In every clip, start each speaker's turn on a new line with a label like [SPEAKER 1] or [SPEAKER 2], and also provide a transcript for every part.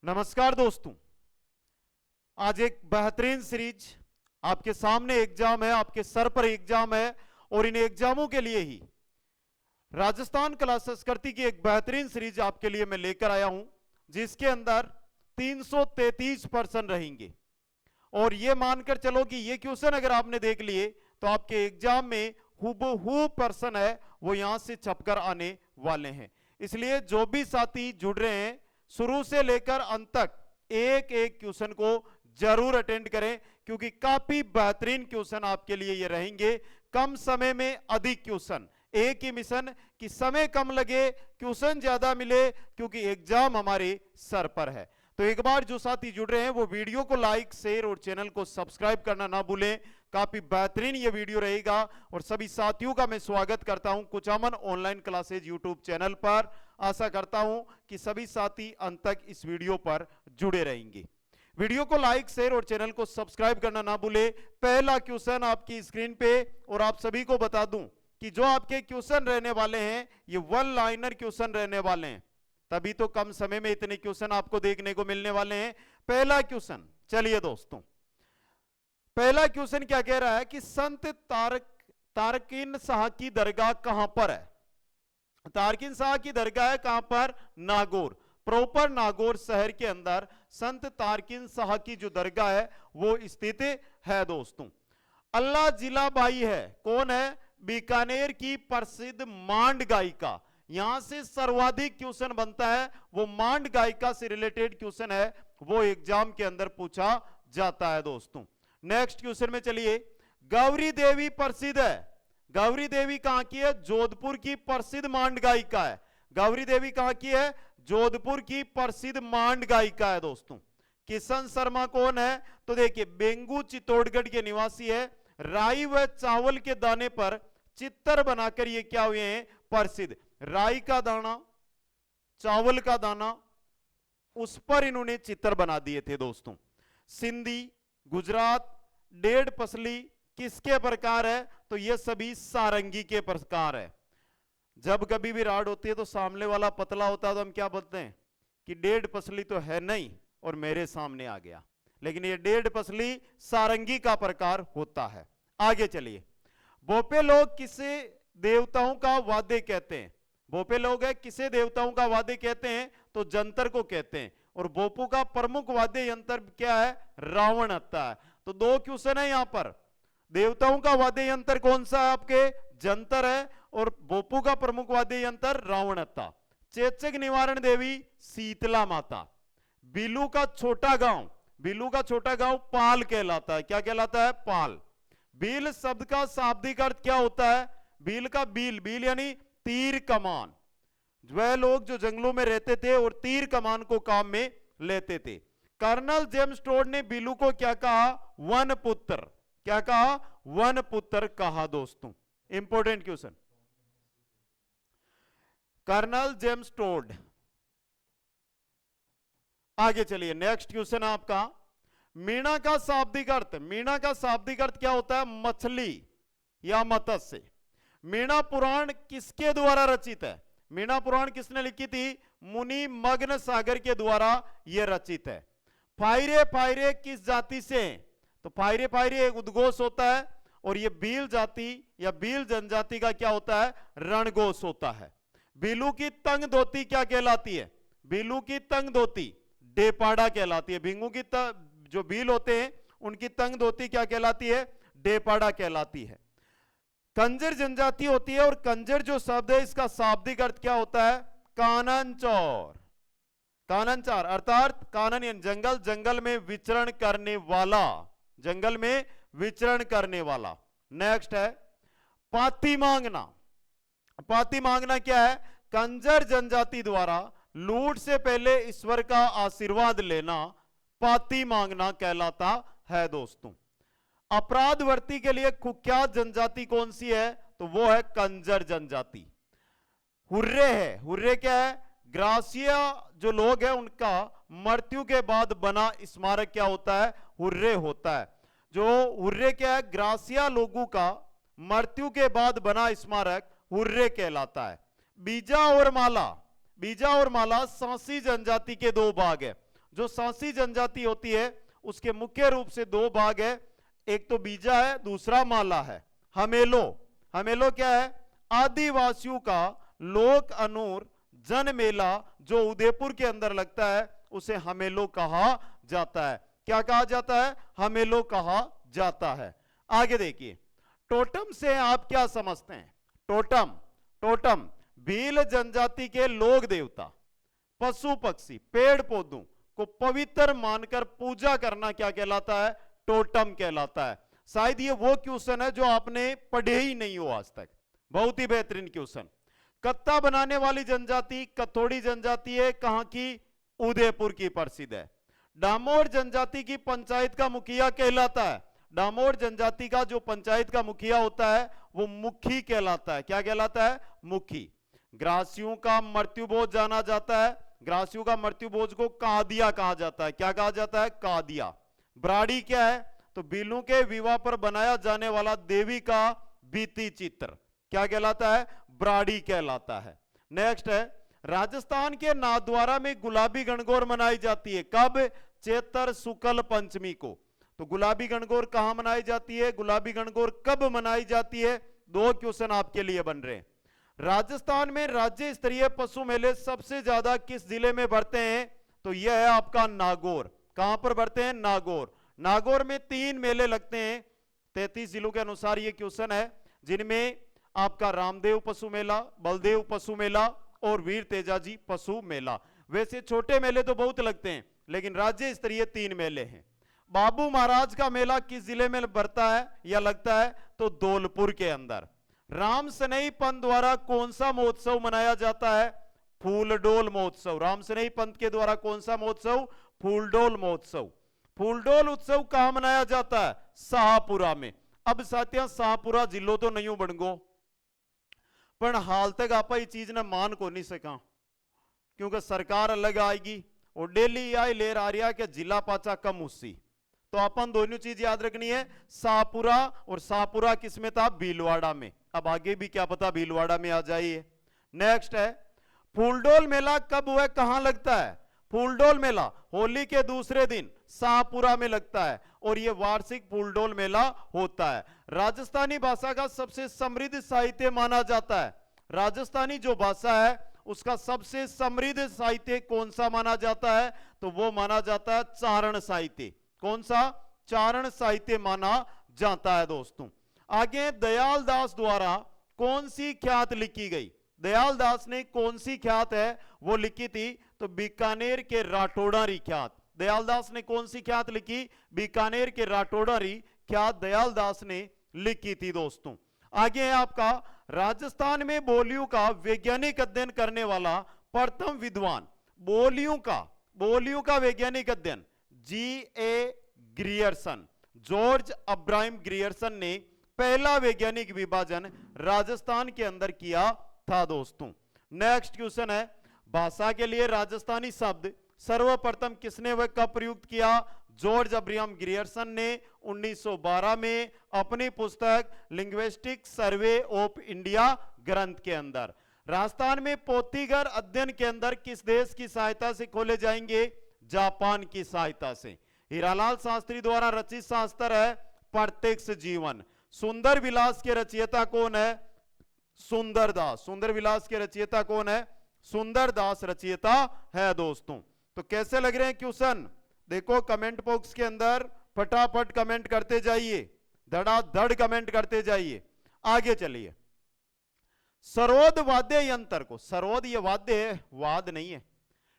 [SPEAKER 1] नमस्कार दोस्तों, आज एक बेहतरीन सीरीज आपके सामने एग्जाम है, आपके सर पर एग्जाम है और इन एग्जामों के लिए ही राजस्थान कला संस्कृति की एक बेहतरीन सीरीज आपके लिए मैं लेकर आया हूं, जिसके अंदर 333 प्रश्न रहेंगे। और ये मानकर चलो कि ये क्वेश्चन अगर आपने देख लिए तो आपके एग्जाम में हूबहू प्रश्न है वो यहां से छपकर आने वाले हैं। इसलिए जो भी साथी जुड़ रहे हैं शुरू से लेकर अंत तक एक एक क्वेश्चन को जरूर अटेंड करें, क्योंकि काफी बेहतरीन क्वेश्चन आपके लिए ये रहेंगे। कम समय में अधिक क्वेश्चन, एक ही मिशन कि समय कम लगे क्वेश्चन ज्यादा मिले, क्योंकि एग्जाम हमारे सर पर है। तो एक बार जो साथी जुड़ रहे हैं वो वीडियो को लाइक, शेयर और चैनल को सब्सक्राइब करना ना भूलें। काफी बेहतरीन ये वीडियो रहेगा और सभी साथियों का मैं स्वागत करता हूं Kuchaman online classes YouTube channel पर। आशा करता हूं कि सभी साथी अंत तक इस वीडियो पर जुड़े रहेंगे। वीडियो को लाइक, शेयर और चैनल को सब्सक्राइब करना ना भूले। पहला क्वेश्चन आपकी स्क्रीन पे, और आप सभी को बता दूं कि जो आपके क्वेश्चन रहने वाले हैं ये वन लाइनर क्वेश्चन रहने वाले हैं, तभी तो कम समय में इतने क्वेश्चन आपको देखने को मिलने वाले हैं। पहला क्वेश्चन, चलिए दोस्तों, पहला क्वेश्चन क्या कह रहा है कि संत तारकिन शाह की दरगाह कहां पर है। तारकिन शाह की दरगाह है कहां पर? नागौर, प्रॉपर नागौर शहर के अंदर संत तारकिन शाह की जो दरगाह है वो स्थित है दोस्तों। अल्लाह जिला बाई है, कौन है? बीकानेर की प्रसिद्ध मांड गायिका। यहां से सर्वाधिक क्वेश्चन बनता है वो मांड गायिका से रिलेटेड क्वेश्चन है, वो एग्जाम के अंदर पूछा जाता है दोस्तों। नेक्स्ट क्वेश्चन में चलिए, गौरी देवी प्रसिद्ध है। गौरी देवी कहां की है? जोधपुर की प्रसिद्ध मांड गायिका है। गौरी देवी कहां की है? जोधपुर की प्रसिद्ध मांड गायिका है दोस्तों। किशन शर्मा कौन है? तो देखिए बेंगू चित्तौड़गढ़ के निवासी है। राई व चावल के दाने पर चित्र बनाकर ये क्या हुए हैं? प्रसिद्ध। राई का दाना, चावल का दाना, उस पर इन्होंने चित्र बना दिए थे दोस्तों। सिंधी, गुजरात, डेढ़ पसली किसके प्रकार है? तो ये सभी सारंगी के प्रकार है। जब कभी भी राड होती है तो सामने वाला पतला होता है तो हम क्या बोलते हैं कि डेढ़ पसली तो है नहीं और मेरे सामने आ गया, लेकिन ये डेढ़ पसली सारंगी का प्रकार होता है। आगे चलिए, भोपे लोग किसे देवताओं का वाद्य कहते हैं? भोपे लोग है किसे देवताओं का वाद्य कहते हैं? तो जंतर को कहते हैं। और भोपू का प्रमुख वाद्य यंत्र क्या है? रावण आता है। तो दो क्वेश्चन है यहां पर। देवताओं का वाद्य यंत्र कौन सा है? आपके जंतर है, और भोपू का प्रमुख वाद्य यंत्र रावणत्ता। चेचक निवारण देवी शीतला माता। बिलू का छोटा गांव, बिलू का छोटा गांव पाल कहलाता है। क्या कहलाता है? पाल। बील शब्द का शाब्दिक अर्थ क्या होता है? बील का बील, बील यानी तीर कमान। वह लोग जो जंगलों में रहते थे और तीर कमान को काम में लेते थे। कर्नल जेम्स टोड ने बिलू को क्या कहा? वन पुत्र। क्या कहा? वन पुत्र कहा दोस्तों। Important question, colonel James Tod. आगे चलिए, नेक्स्ट क्वेश्चन है आपका, मीणा का शाब्दिक अर्थ। मीणा का शाब्दिक अर्थ क्या होता है? मछली या मत्स्य। मीणा पुराण किसके द्वारा रचित है? मीणा पुराण किसने लिखी थी? मुनि मग्न सागर के द्वारा यह रचित है। फायरे फायरे किस जाति से? तो फायरे फायरे एक उद्घोष होता है, और यह भील जाति या भील जनजाति का क्या होता है? रणघोष होता है। बिलू की तंग धोती क्या कहलाती है? बिलू की तंग धोती डेपाड़ा कहलाती है। भिंगू की जो भील होते हैं उनकी तंग धोती क्या कहलाती है? डेपाड़ा कहलाती है। कंजर जनजाति होती है, और कंजर जो शब्द है इसका शाब्दिक अर्थ क्या होता है? कानन चौर। कानन चार अर्थात कानन यानी जंगल, जंगल में विचरण करने वाला, जंगल में विचरण करने वाला। नेक्स्ट है पाती मांगना। पाती मांगना क्या है? कंजर जनजाति द्वारा लूट से पहले ईश्वर का आशीर्वाद लेना पाती मांगना कहलाता है दोस्तों। अपराधवर्ती के लिए कुख्यात जनजाति कौन सी है? तो वो है कंजर जनजाति। हुर्रे है, हुर्रे क्या है? ग्रासिया जो लोग हैं उनका मृत्यु के बाद बना स्मारक क्या होता है? हुर्रे होता है। जो हुर्रे क्या है? ग्रासिया लोगों का मृत्यु के बाद बना स्मारक हुर्रे कहलाता है। बीजा और माला, बीजा और माला सांसी जनजाति के दो भाग है। जो सांसी जनजाति होती है उसके मुख्य रूप से दो भाग है, एक तो बीजा है, दूसरा माला है। हमेलो, हमेलो क्या है? आदिवासियों का लोक अनूर जन मेला जो उदयपुर के अंदर लगता है उसे हमेलो कहा जाता है। क्या कहा जाता है? हमेलो कहा जाता है। आगे देखिए, टोटम से आप क्या समझते हैं? टोटम, टोटम भील जनजाति के लोक देवता, पशु पक्षी, पेड़ पौधों को पवित्र मानकर पूजा करना क्या कहलाता है? टोटम कहलाता है। शायद ये वो क्वेश्चन है जो आपने पढ़े ही नहीं हो आज तक। बहुत ही बेहतरीन क्वेश्चन। कत्ता बनाने वाली जनजाति कथोड़ी जनजाति है, कहां की? उदयपुर की प्रसिद्ध है। डामोर जनजाति की पंचायत का मुखिया कहलाता है। डामोर जनजाति का जो पंचायत का मुखिया होता है वो मुखी कहलाता है। क्या कहलाता है? मुखी। ग्रासियों का मृत्यु भोज जाना जाता है। ग्रासियों का मृत्यु भोज को कादिया कहा जाता है। क्या कहा जाता है? कादिया। ब्राड़ी क्या है? तो बिलों के विवाह पर बनाया जाने वाला देवी का बीती चित्र क्या कहलाता है? ब्राड़ी कहलाता है। नेक्स्ट है, राजस्थान के नाथद्वारा में गुलाबी गणगौर मनाई जाती है। कब? चैत्र शुक्ल पंचमी को। तो गुलाबी गणगौर कहां मनाई जाती है? गुलाबी गणगौर कब मनाई जाती है? दो क्वेश्चन आपके लिए बन रहे हैं। राजस्थान में राज्य स्तरीय पशु मेले सबसे ज्यादा किस जिले में बढ़ते हैं? तो यह है आपका नागौर। कहां पर बढ़ते हैं? नागौर। नागौर में 3 मेले लगते हैं। 33 जिलों के अनुसार यह क्वेश्चन है, जिनमें आपका रामदेव पशु मेला, बलदेव पशु मेला और वीर तेजाजी पशु मेला। वैसे छोटे मेले तो बहुत लगते हैं, लेकिन राज्य स्तरीय 3 मेले हैं। बाबू महाराज का मेला किस जिले में बढ़ता है या लगता है? तो धौलपुर के अंदर। राम सनई पंथ द्वारा कौन सा महोत्सव मनाया जाता है? फूलडोल महोत्सव। राम सनई पंथ के द्वारा कौन सा महोत्सव? फूलडोल महोत्सव। फूलडोल उत्सव कहां मनाया जाता है? शाहपुरा में। अब साथियों, शाहपुरा जिलो तो नहीं बन गो, पर हाल तक आप ये चीज ने मान को नहीं सका, क्योंकि सरकार अलग आएगी और डेली आई लेर आ रहा कि जिला पाचा कम उससी। तो अपन दोनों चीज याद रखनी है, शाहपुरा, और शाहपुरा किसमें था? भीलवाड़ा में। अब आगे भी क्या पता भीलवाड़ा में आ जाइए। नेक्स्ट है, फूलडोल मेला कब हुआ, कहां लगता है? फूलडोल मेला होली के दूसरे दिन शाहपुरा में लगता है और यह वार्षिक फूलडोल मेला होता है। राजस्थानी भाषा का सबसे समृद्ध साहित्य माना जाता है। राजस्थानी जो भाषा है उसका सबसे समृद्ध साहित्य कौन सा माना जाता है? तो वो माना जाता है चारण साहित्य। कौन सा? चारण साहित्य माना जाता है दोस्तों। आगे, दयाल दास द्वारा कौन सी ख्यात लिखी गई? दयाल दास ने कौन सी ख्यात है वो लिखी थी? तो बीकानेर के राठौड़ारी ख्यात। दयाल दास ने कौन सी ख्यात लिखी? बीकानेर के राठौड़ारी ख्यात दयाल दास ने लिखी थी दोस्तों। आगे है आपका, राजस्थान में बोलियों का वैज्ञानिक अध्ययन करने वाला प्रथम विद्वान। बोलियों का वैज्ञानिक अध्ययन G.A. Grierson, George Abraham Grierson ने पहला वैज्ञानिक विभाजन राजस्थान के अंदर किया था दोस्तों। नेक्स्ट क्वेश्चन है, भाषा के लिए राजस्थानी शब्द सर्वप्रथम किसने व कब प्रयुक्त किया? जॉर्ज अब्राहम ग्रियर्सन ने 1912 में अपनी पुस्तक लिंग्विस्टिक सर्वे ऑफ इंडिया ग्रंथ के अंदर। राजस्थान में पोथीघर अध्ययन के अंदर किस देश की सहायता से खोले जाएंगे? जापान की सहायता से। हीरालाल शास्त्री द्वारा रचित शास्त्र है प्रत्यक्ष जीवन। सुंदर विलास के रचयिता कौन है? सुंदरदास। सुंदर विलास के रचयिता कौन है? सुंदरदास रचयिता है दोस्तों। तो कैसे लग रहे हैं क्वेश्चन? देखो कमेंट बॉक्स के अंदर फटाफट कमेंट करते जाइए, धड़ाधड़ कमेंट करते जाइए। आगे चलिए, सरोद वाद्य यंत्र को, सरोद ये वाद्य है, वाद नहीं है,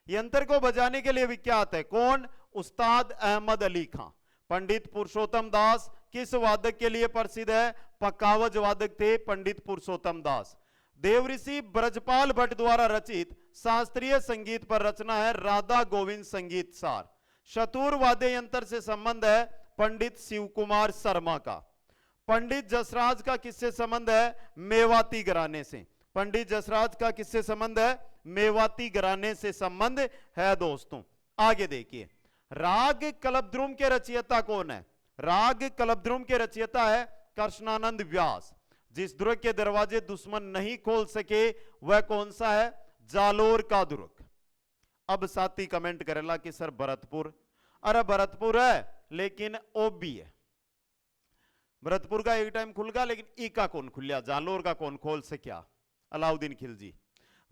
[SPEAKER 1] यंत्र को बजाने के लिए विख्यात है कौन? उस्ताद अहमद अली खां। पंडित पुरुषोत्तम दास किस वादक के लिए प्रसिद्ध है? पकावज वादक थे पंडित पुरुषोत्तम दास। देवऋषि ब्रजपाल भट्ट द्वारा रचित शास्त्रीय संगीत पर रचना है राधा गोविंद संगीत सार। शतुर वाद्य यंत्र से संबंध है पंडित शिव कुमार शर्मा का। पंडित जसराज का किससे संबंध है? मेवाती घराने से। पंडित जसराज का किससे संबंध है? मेवाती घराने से संबंध है दोस्तों। आगे देखिए, राग कल्पद्रुम के रचयिता कौन है? राग कल्पद्रुम के रचयिता है कृष्णानंद व्यास। जिस दुर्ग के दरवाजे दुश्मन नहीं खोल सके वह कौन सा है? जालोर का दुर्ग। अब साथी कमेंट करेला कि सर भरतपुर, अरे भरतपुर है लेकिन ओबी है। भरतपुर का एक टाइम खुल गया लेकिन ई का कौन खुलिया, जालोर का कौन खोल से क्या। अलाउद्दीन खिलजी।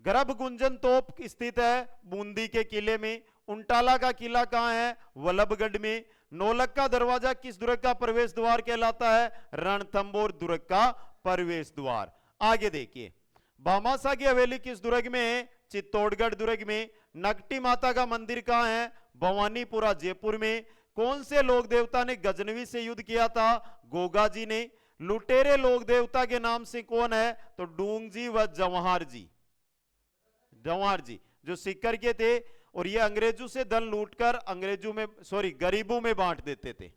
[SPEAKER 1] गर्भ गुंजन तोप स्थित है बूंदी के किले में। उंटाला का किला कहां है, वल्लभगढ़ में। नौलख का दरवाजा किस दुर्ग का प्रवेश द्वार कहलाता है, रणथंबोर दुर्ग का प्रवेश द्वार। आगे देखिए, भामाशाह की हवेली किस दुर्ग में है, चित्तौड़गढ़ दुर्ग में। नकटी माता का मंदिर कहां है, भवानीपुरा जयपुर में। कौन से लोक देवता ने गजनवी से युद्ध किया था, गोगा जी ने। लुटेरे लोक देवता के नाम से कौन है, तो डूंग जी व जवाहर जी, जवाहर जी जो सिक्कर के थे और ये अंग्रेजों से धन लूटकर अंग्रेजों में गरीबों में बांट देते थे।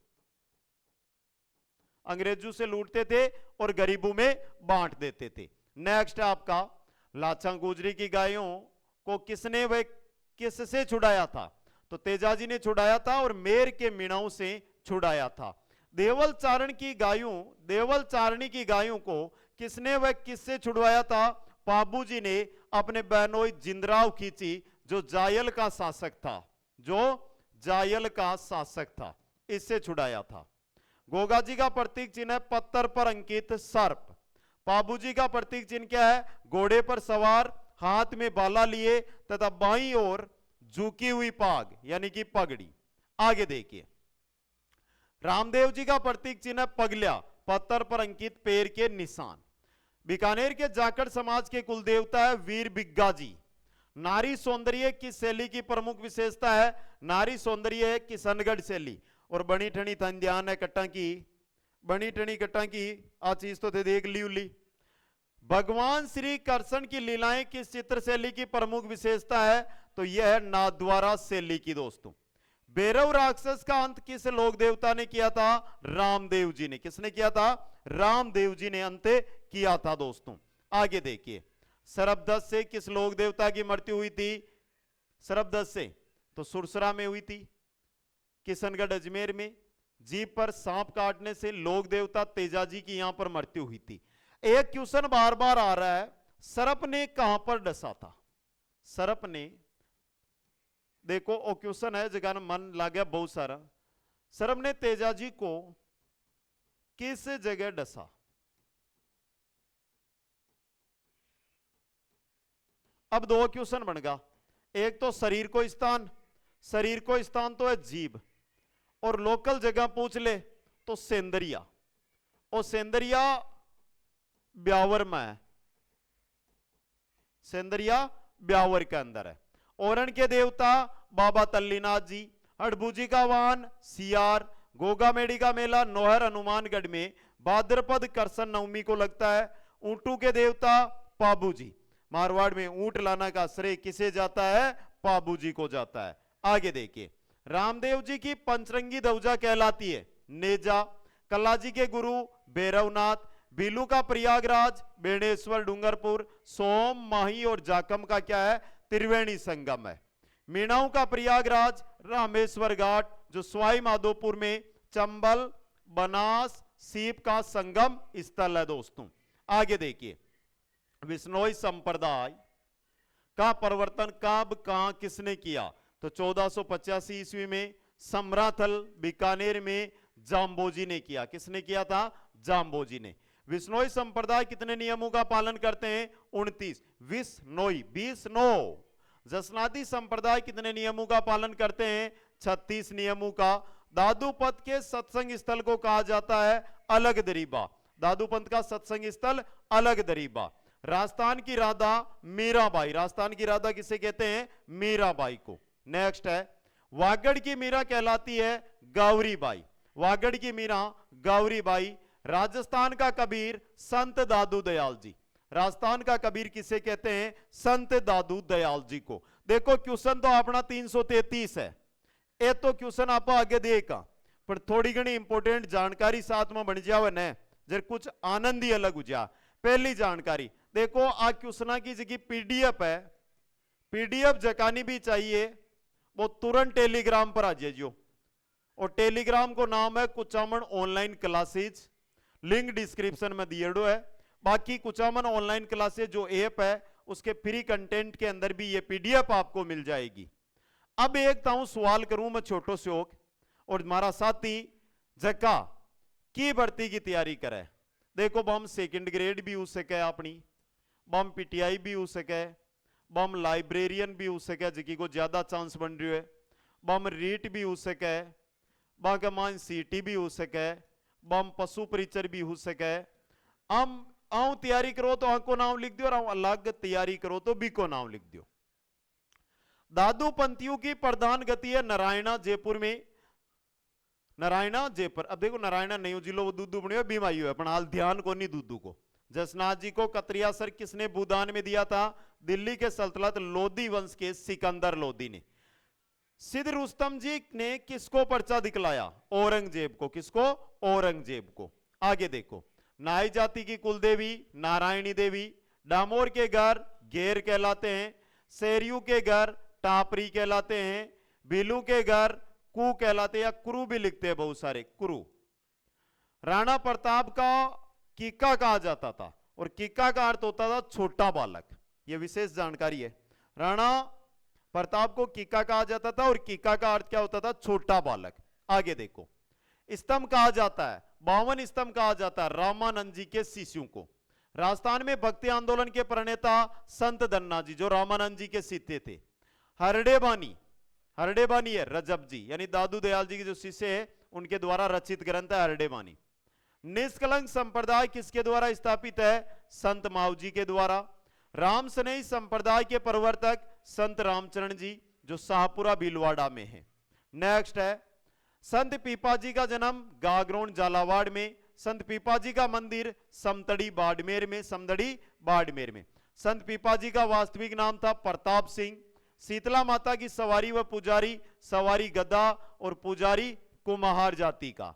[SPEAKER 1] अंग्रेजों से लूटते थे और गरीबों में बांट देते थे। नेक्स्ट आपका, लाचा गुजरी की गायों को किसने व किससे छुड़ाया था, तो तेजाजी ने छुड़ाया था और मेर के मीणाओं से छुड़ाया था। देवल चारणी की गायों को किसने व किससे छुड़वाया था, पाबूजी ने अपने बहनोई जिंदराव खींची जो जायल का शासक था, इससे छुड़ाया था। गोगा जी का प्रतीक चिन्ह है पत्थर पर अंकित सर्प। पाबूजी का प्रतीक चिन्ह क्या है, घोड़े पर सवार, हाथ में बाला लिए तथा बाईं ओर झुकी हुई पाग यानी कि पगड़ी। आगे देखिए, रामदेव जी का प्रतीक चिन्ह पगल्या, पत्थर पर अंकित पैर के निशान। बीकानेर के जाखड़ समाज के कुल देवता है वीर बिग्गा जी। नारी सौंदर्य की शैली की प्रमुख विशेषता है, नारी सौंदर्य है किशनगढ़ शैली। और बनी ठणी थन ध्यान है कट्टा की, बनी ठणी कट्टा की आ चीज तो थे देख ली उली। भगवान श्री कृष्ण की लीलाएं किस चित्र शैली की प्रमुख विशेषता है, तो यह है नाथद्वारा शैली की। दोस्तों, भैरव राक्षस का अंत किस लोक देवता ने किया था, रामदेव जी ने। किसने किया था, रामदेव जी ने अंत किया था। दोस्तों आगे देखिए, सरबदस से किस लोक देवता की मृत्यु हुई थी, सरबदस से तो सुरसरा में हुई थी, किशनगढ़ अजमेर में। जीभ पर सांप काटने से लोक देवता तेजाजी की यहां पर मृत्यु हुई थी। एक क्वेश्चन बार बार आ रहा है, सर्प ने कहां पर डसा था, सर्प ने, देखो ओ क्वेश्चन है जगह मन ला गया बहुत सारा। सर्प ने तेजाजी को किस जगह डसा, अब दो क्वेश्चन बन गया। एक तो शरीर को स्थान तो है जीभ, और लोकल जगह पूछ ले तो सेंदरिया, और सेंदरिया ब्यावर में है, सेंदरिया ब्यावर के अंदर है। ओरण के देवता बाबा तल्लीनाथ जी। हड़बूजी का वाहन सियार। गोगा मेड़ी का मेला नौहर हनुमानगढ़ में भाद्रपद कृष्ण नवमी को लगता है। ऊंटू के देवता पाबूजी। मारवाड़ में ऊंट लाना का श्रेय किसे जाता है, पाबूजी को जाता है। आगे देखिए, रामदेव जी की पंचरंगी ध्वजा कहलाती है नेजा। कल्लाजी के गुरु भैरवनाथ। बीलू का प्रयागराज बेणेश्वर डूंगरपुर। सोम, माही और जाकम का क्या है, त्रिवेणी संगम है। मीणाओं का प्रयागराज रामेश्वर घाट जो सवाई माधोपुर में। चंबल, बनास, सीप का संगम स्थल है। दोस्तों आगे देखिए, विश्नोई संप्रदाय का प्रवर्तन कब कहां किसने किया, तो 1485 ईस्वी में समराथल बीकानेर में जाम्बोजी ने किया। किसने किया था, जाम्बोजी ने। विश्नोई संप्रदाय कितने नियमों का पालन करते हैं, 29। विश्नोई 29। जसनाती संप्रदाय कितने नियमों का पालन करते हैं, 36 नियमों का। दादूपंत के सत्संग स्थल को कहा जाता है अलग दरीबा। दादूपंत का सत्संग स्थल अलग दरीबा। राजस्थान की राधा मीराबाई। राजस्थान की राधा किसे कहते हैं, मीराबाई को। नेक्स्ट है, वागड़ की मीरा कहलाती है गौरीबाई। वागड़ की मीरा गौरीबाई। राजस्थान का कबीर संत दादू दयाल जी। राजस्थान का कबीर किसे कहते हैं, संत दादू दयाल जी को। देखो क्वेश्चन तो अपना 333 है, ये तो क्वेश्चन आप आगे देगा, पर थोड़ी घनी इंपोर्टेंट जानकारी साथ में बन जावे न, जर कुछ आनंद ही अलग हो जा। पहली जानकारी देखो, आ क्वेश्चन की जगह पीडीएफ है, पीडीएफ जकानी भी चाहिए वो तुरंत टेलीग्राम पर आ जाइयो, और टेलीग्राम को नाम है Kuchaman online classes, link description में दिएड़ो है। बाकी कुचामन ऑनलाइन क्लासेज जो ऐप है उसके फ्री कंटेंट के अंदर भी ये पीडीएफ आपको मिल जाएगी। अब एक ताऊ सवाल करूं मैं छोटो शोक, और हमारा साथी जक्का की भर्ती की तैयारी करे। देखो बम सेकंड ग्रेड भी हो सके अपनी, बम पीटीआई भी हो सके, बम लाइब्रेरियन भी हो सके जिकी को ज्यादा चांस बन रही है, बम रीट भी हो सके, बाके मान सीटी भी हो सके, बम पशु परिचर भी हो सके। हम आऊं तैयारी करो तो आंको नाम लिख दियो, और आऊं अलग तैयारी करो तो बी को नाम लिख दियो। दादू पंथियों की प्रधान गति है नारायणा जयपुर में, नारायणा जयपुर। अब देखो नारायणा नहीं जिलो वो दूधू बने बीमाई है, अपन हाल ध्यान को नहीं दूधू को। जसनाथ जी को कतरिया सर किसने भूदान में दिया था? दिल्ली के सल्तनत लोधी वंश के सिकंदर लोधी ने। सिद्ध रुस्तम जी ने किसको पर्चा दिखलाया? औरंगजेब को। किसको? औरंगजेब को। आगे देखो, नाई जाति की कुलदेवी नारायणी देवी, डामोर के घर घेर कहलाते हैं, सेरियू के घर टापरी कहलाते हैं, बिलू के घर कु कहलाते हैं, या कुरु भी लिखते हैं बहुत सारे, कुरु। राणा प्रताप का कीका कहा जाता था, और कीका का अर्थ होता था छोटा बालक। यह विशेष जानकारी है। राणा प्रताप को कीका कहा जाता था, और कीका का अर्थ क्या होता था? छोटा बालक। आगे देखो, स्तंभ कहा जाता है, 52 स्तंभ कहा जाता है रामानंद जी के शिष्यों को। राजस्थान में भक्ति आंदोलन के प्रणेता संत धन्ना जी जो रामानंद जी के शिष्य थे। हरडेबानी, हरडेबानी है रजब जी यानी दादू दयाल जी के जो शिष्य है उनके द्वारा रचित ग्रंथ है हरडेबानी। निष्कलंक संप्रदाय किसके द्वारा स्थापित है? संत माव जी के द्वारा। राम स्नेही संप्रदाय के प्रवर्तक संत रामचरण जी जो शाहपुरा भीलवाड़ा में है। नेक्स्ट है संत पीपाजी का जन्म गागरोन झालावाड़ में, संत पीपाजी का मंदिर समतड़ी बाड़मेर में, समदड़ी बाड़मेर में। संत पीपाजी का वास्तविक नाम था प्रताप सिंह। शीतला माता की सवारी व पुजारी, सवारी गद्दा और पुजारी कुम्हार जाति का।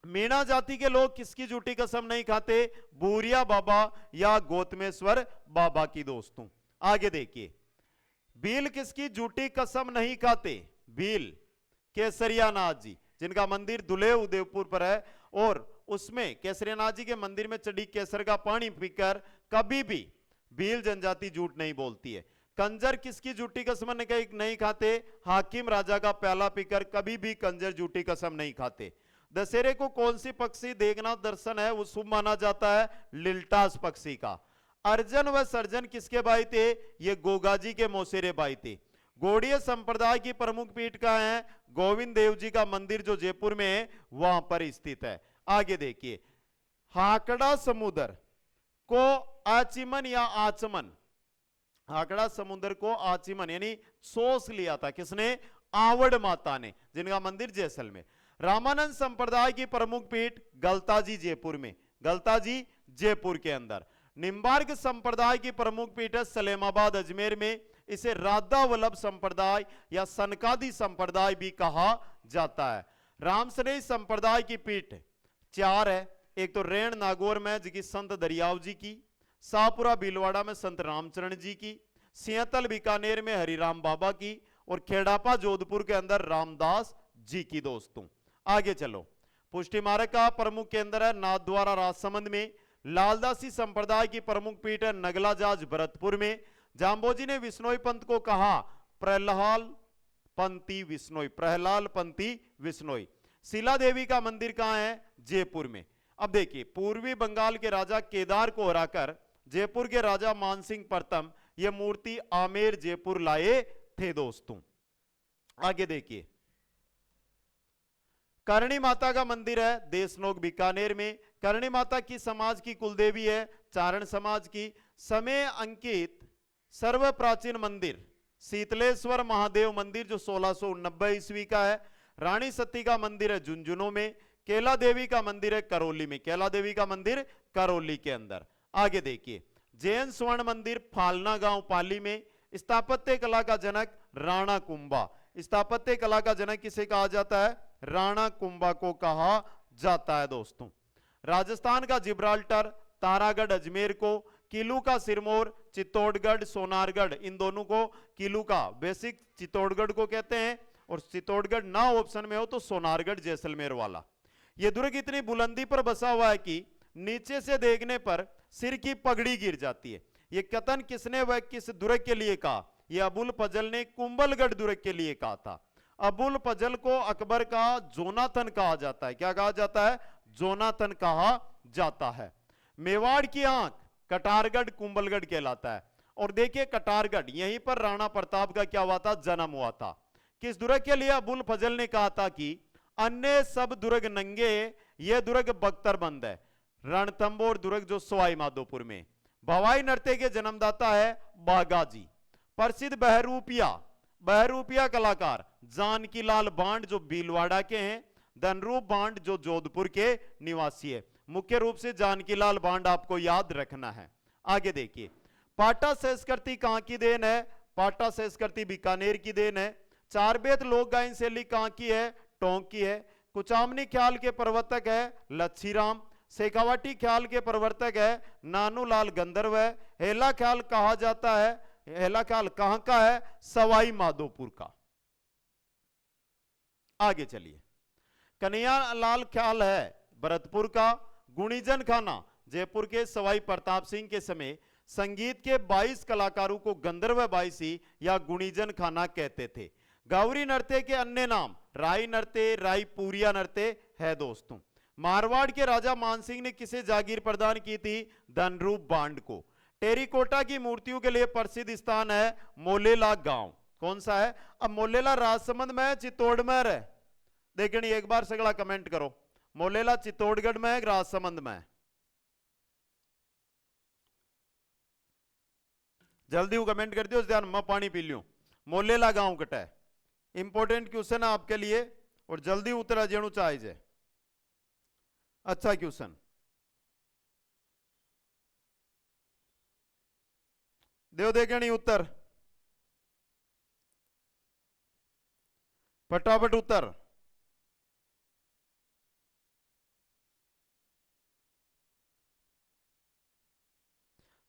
[SPEAKER 1] मीणा जाति के लोग किसकी झूठी कसम नहीं खाते? बूरिया बाबा या गौतमेश्वर बाबा की। दोस्तों आगे देखिए, भील किसकी झूठी कसम नहीं खाते? भील केसरियानाथ जी जिनका मंदिर दुले उदयपुर पर है, और उसमें केसरियानाथ जी के मंदिर में चढ़ी केसर का पानी पीकर कभी भी भील जनजाति झूठ नहीं बोलती है। कंजर किसकी झूठी कसम नहीं खाते? हाकिम राजा का प्याला पीकर कभी भी कंजर झूठी कसम नहीं खाते। दशहरे को कौन सी पक्षी देखना दर्शन है वो शुभ माना जाता है? लिल्टास पक्षी का। अर्जन व सर्जन किसके भाई थे? ये गोगा जी के मौसेरे भाई थे। गौड़ीय संप्रदाय की प्रमुख पीठ कहां है? गोविंद देव जी का मंदिर जो जयपुर में है वहां पर स्थित है। आगे देखिए, हाकड़ा समुद्र को आचिमन या आचमन, हाकड़ा समुद्र को आचिमन यानी सोच लिया था किसने? आवड़ माता ने, जिनका मंदिर जैसलमेर। रामानंद संप्रदाय की प्रमुख पीठ गलताजी जयपुर में, गलताजी जयपुर के अंदर। निम्बार्क संप्रदाय की प्रमुख पीठ है सलेमाबाद अजमेर में। इसे राधा वल्लभ संप्रदाय या सनकादी संप्रदाय भी कहा जाता है। रामस्नेही संप्रदाय की पीठ 4 है। एक तो रेण नागौर में जिकी संत दरियाव जी की, शाहपुरा भीलवाड़ा में संत रामचरण जी की, सिंहतल बीकानेर में हरिराम बाबा की, और खेड़ापा जोधपुर के अंदर रामदास जी की। दोस्तों आगे चलो, पुष्टि मार्ग का प्रमुख केंद्र है नाथद्वारा राजसमंद में। लालदासी संप्रदाय की प्रमुख पीठ है नगलाजाज भरतपुर में। जाम्बोजी ने विश्नोई पंथ को कहा प्रहलाल पंथी विश्नोई, प्रहलाल पंथी विश्नोई। शिला देवी का मंदिर कहां है? जयपुर में। अब देखिए, पूर्वी बंगाल के राजा केदार को हराकर जयपुर के राजा मानसिंह प्रथम यह मूर्ति आमेर जयपुर लाए थे। दोस्तों आगे देखिए, करणी माता का मंदिर है देशनोक बीकानेर में। करणी माता की समाज की कुलदेवी है चारण समाज की। समय अंकित सर्व प्राचीन मंदिर शीतलेश्वर महादेव मंदिर जो 1690 ईस्वी का है। रानी सती का मंदिर है झुंझुनू में। केला देवी का मंदिर है करौली में, केला देवी का मंदिर करौली के अंदर। आगे देखिए, जैन स्वर्ण मंदिर फालना गांव पाली में। स्थापत्य कला का जनक राणा कुंभा, स्थापत्य कला का जनक किसे कहा जाता है? राणा कुंभा को कहा जाता है। दोस्तों राजस्थान का जिब्राल्टर, तारागढ़ अजमेर को, किलू का सिरमौर, चित्तौड़गढ़ सोनारगढ़, इन दोनों को किलू का बेसिक चित्तौड़गढ़ को कहते हैं, और चित्तौड़गढ़ ना ऑप्शन में हो तो सोनारगढ़ जैसलमेर वाला। यह दुर्ग इतनी बुलंदी पर बसा हुआ है कि नीचे से देखने पर सिर की पगड़ी गिर जाती है। यह कथन किसने व किस दुर्ग के लिए कहा? यह अबुल फजल ने कुंभलगढ़ दुर्ग के लिए कहा था। अबुल फजल को अकबर का जोनाथन कहा जाता है। क्या कहा जाता है? जोनाथन कहा जाता है। मेवाड़ की आंख कटारगढ़ कुंभलगढ़ कहलाता है। और देखिए कटारगढ़, यहीं पर राणा प्रताप का क्या हुआ था? जन्म हुआ था। किस दुर्ग के लिए? अबुल फजल ने कहा था कि अन्य सब दुर्ग नंगे, यह दुर्ग बख्तरबंद है। रणथंबोर दुर्ग जो सवाई माधोपुर में। भवाई नृत्य के जन्मदाता है बागाजी। प्रसिद्ध बहरूपिया कलाकार जानकीलाल बांड जो भीलवाड़ा के हैं, धनरूप बांड जो जोधपुर के निवासी है। मुख्य रूप से जानकीलाल बांड आपको याद रखना है। आगे देखिए, पाटा संस्कृति कहां की देन है? पाटा संस्कृति बीकानेर की देन है। चार बेत लोक गायन शैली कहां की है? टोंक की है। कुचामनी ख्याल के प्रवर्तक है लच्छीराम। शेखावाटी ख्याल के प्रवर्तक है नानूलाल गंधर्व है। हेला ख्याल कहा जाता है, हेला ख्याल कहां का है? सवाई माधोपुर का। आगे चलिए, कन्हैयालाल ख्याल है भरतपुर का। गुणीजन खाना जयपुर के सवाई प्रताप सिंह के समय संगीत के 22 कलाकारों को गंधर्व बाईसी या गुणीजन खाना कहते थे। गावरी नृत्य के अन्य नाम राई नृत्य, रायपुरिया नृत्य है दोस्तों। मारवाड़ के राजा मानसिंह ने किसे जागीर प्रदान की थी? धनरूप बांड को। टेरिकोटा की मूर्तियों के लिए प्रसिद्ध स्थान है मोलेला गांव। कौन सा है? अब मोलेला राजसमंद में है, चित्तौड़ में है? देखनी एक बार सगला कमेंट करो, मोलेला चित्तौड़गढ़ में है, राजसमंद में है? जल्दी वो कमेंट कर दियो, ध्यान मैं पानी पी लियो। मोलेला गांव कटा है। इंपॉर्टेंट क्वेश्चन है आपके लिए और जल्दी उत्तर जेणु चाहिए। अच्छा क्वेश्चन देव, देखनी उत्तर फटाफट उत्तर।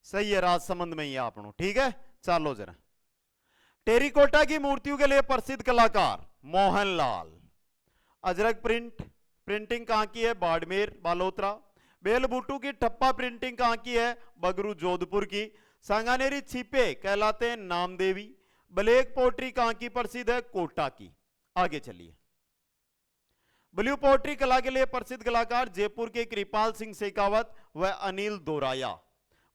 [SPEAKER 1] सही है, राजसमंद में ही है आपनो। ठीक है, चलो जरा। टेरिकोटा की मूर्तियों के लिए प्रसिद्ध कलाकार मोहनलाल। अजरक प्रिंटिंग कहां की है? बाड़मेर बालोतरा। बेलबूटू की ठप्पा प्रिंटिंग कहां की है? बगरू जोधपुर की। सांगानेरी छिपे कहलाते हैं नामदेवी। ब्लैक पोट्री कहां की प्रसिद्ध है? कोटा की। आगे चलिए, ब्लू पोट्री कला के लिए प्रसिद्ध कलाकार जयपुर के कृपाल सिंह शेखावत व अनिल दोराया।